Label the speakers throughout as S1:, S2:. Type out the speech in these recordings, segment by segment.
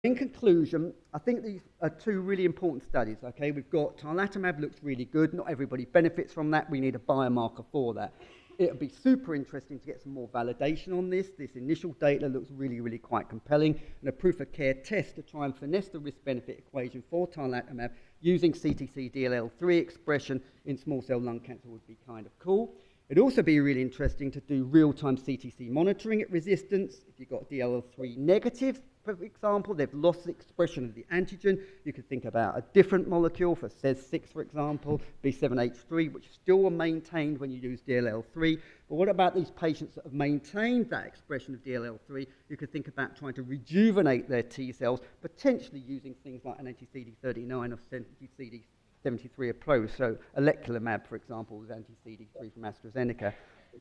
S1: In conclusion, I think these are two really important studies, okay? We've got tarlatamab looks really good. Not everybody benefits from that. We need a biomarker for that. It'll be super interesting to get some more validation on this. This initial data looks really, really quite compelling. And a proof of care test to try and finesse the risk-benefit equation for tarlatamab using CTC DLL3 expression in small cell lung cancer would be kind of cool. It'd also be really interesting to do real-time CTC monitoring at resistance. If you've got DLL3 negative, for example, they've lost the expression of the antigen. You could think about a different molecule for SEZ6, for example, B7H3, which still are maintained when you use DLL3. But what about these patients that have maintained that expression of DLL3? You could think about trying to rejuvenate their T cells, potentially using things like an anti-CD39 or anti-CD73 approach. So oleclumab, for example, was anti-CD3 from AstraZeneca.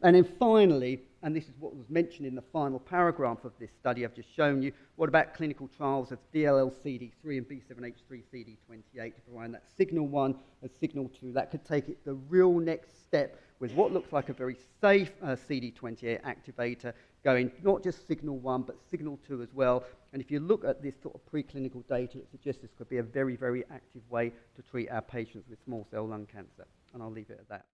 S1: And then finally, and this is what was mentioned in the final paragraph of this study I've just shown you, what about clinical trials of DLL-CD3 and B7H3 CD28 to provide that signal 1 and signal 2? That could take it the real next step with what looks like a very safe CD28 activator, going not just signal 1 but signal 2 as well. And if you look at this sort of preclinical data, it suggests this could be a very, very active way to treat our patients with small cell lung cancer. And I'll leave it at that.